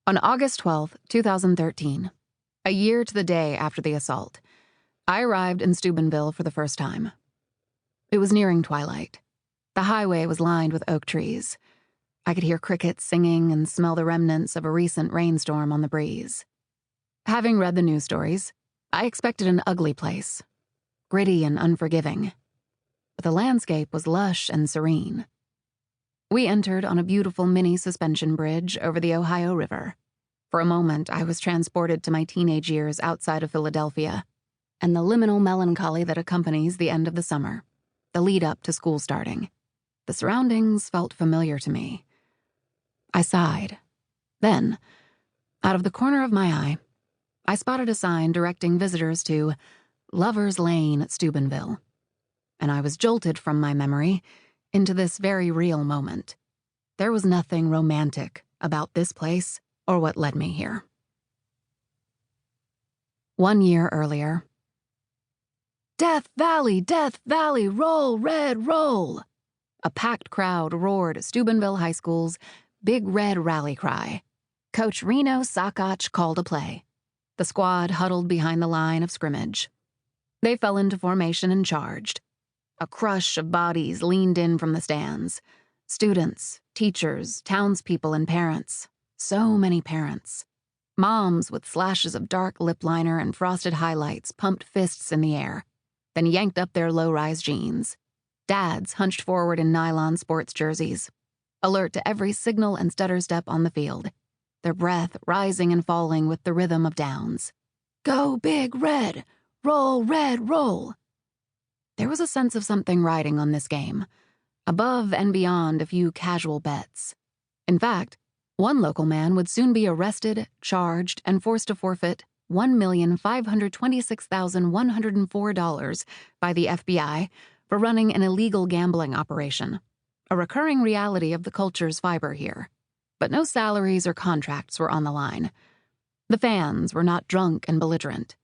On August 12, 2013, a year to the day after the assault, I arrived in Steubenville for the first time. It was nearing twilight. The highway was lined with oak trees. I could hear crickets singing and smell the remnants of a recent rainstorm on the breeze. Having read the news stories, I expected an ugly place, gritty and unforgiving. But the landscape was lush and serene. We entered on a beautiful mini suspension bridge over the Ohio River. For a moment, I was transported to my teenage years outside of Philadelphia, and the liminal melancholy that accompanies the end of the summer, the lead up to school starting. The surroundings felt familiar to me. I sighed. Then, out of the corner of my eye, I spotted a sign directing visitors to Lover's Lane at Steubenville, and I was jolted from my memory into this very real moment. There was nothing romantic about this place or what led me here. 1 year earlier. Death Valley, roll, red, roll! A packed crowd roared Steubenville High School's Big Red rally cry. Coach Reno Sakach called a play. The squad huddled behind the line of scrimmage. They fell into formation and charged. A crush of bodies leaned in from the stands. Students, teachers, townspeople, and parents. So many parents. Moms with slashes of dark lip liner and frosted highlights pumped fists in the air, then yanked up their low-rise jeans. Dads hunched forward in nylon sports jerseys, alert to every signal and stutter step on the field, their breath rising and falling with the rhythm of downs. Go Big Red! Roll, Red, roll! There was a sense of something riding on this game, above and beyond a few casual bets. In fact, one local man would soon be arrested, charged, and forced to forfeit $1,526,104 by the FBI for running an illegal gambling operation, a recurring reality of the culture's fiber here. But no salaries or contracts were on the line. The fans were not drunk and belligerent.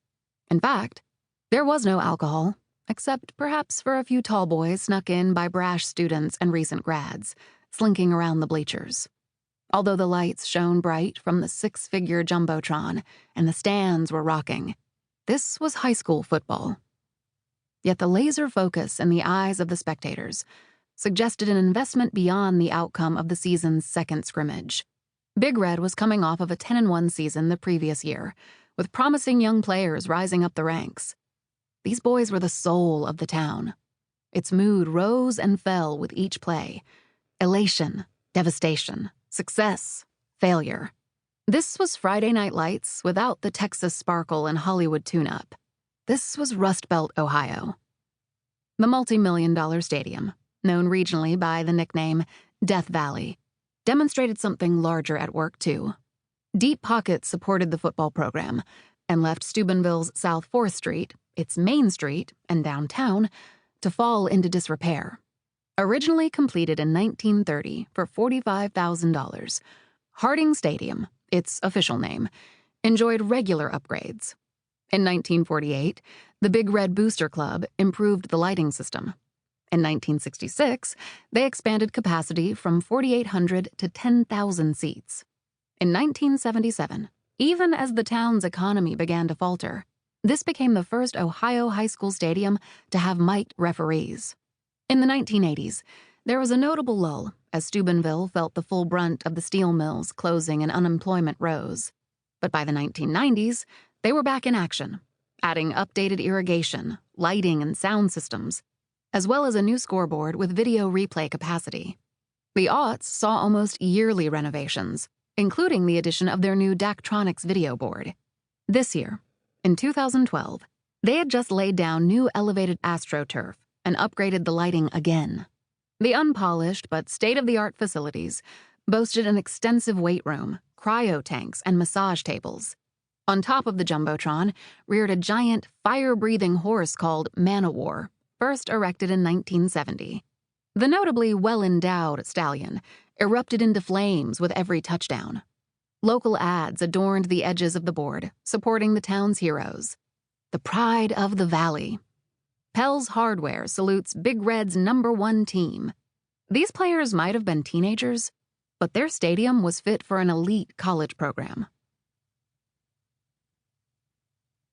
In fact, there was no alcohol, except perhaps for a few tall boys snuck in by brash students and recent grads, slinking around the bleachers. Although the lights shone bright from the 6-figure jumbotron and the stands were rocking, this was high school football. Yet the laser focus in the eyes of the spectators suggested an investment beyond the outcome of the season's second scrimmage. Big Red was coming off of a 10-1 season the previous year, with promising young players rising up the ranks. These boys were the soul of the town. Its mood rose and fell with each play. Elation, devastation, success, failure. This was Friday Night Lights without the Texas sparkle and Hollywood tune-up. This was Rust Belt, Ohio. The multi-million-dollar stadium, known regionally by the nickname Death Valley, demonstrated something larger at work, too. Deep pockets supported the football program and left Steubenville's South 4th Street, its main street, and downtown to fall into disrepair. Originally completed in 1930 for $45,000, Harding Stadium, its official name, enjoyed regular upgrades. In 1948, the Big Red Booster Club improved the lighting system. In 1966, they expanded capacity from 4,800 to 10,000 seats. In 1977, even as the town's economy began to falter, this became the first Ohio high school stadium to have mic'd referees. In the 1980s, there was a notable lull as Steubenville felt the full brunt of the steel mills closing and unemployment rose. But by the 1990s, they were back in action, adding updated irrigation, lighting, and sound systems, as well as a new scoreboard with video replay capacity. The aughts saw almost yearly renovations, including the addition of their new Daktronics video board. This year, in 2012, they had just laid down new elevated AstroTurf and upgraded the lighting again. The unpolished but state-of-the-art facilities boasted an extensive weight room, cryo tanks, and massage tables. On top of the jumbotron reared a giant, fire-breathing horse called Man-O-War, first erected in 1970. The notably well-endowed stallion erupted into flames with every touchdown. Local ads adorned the edges of the board, supporting the town's heroes. The pride of the valley. Pell's Hardware salutes Big Red's #1 team. These players might have been teenagers, but their stadium was fit for an elite college program.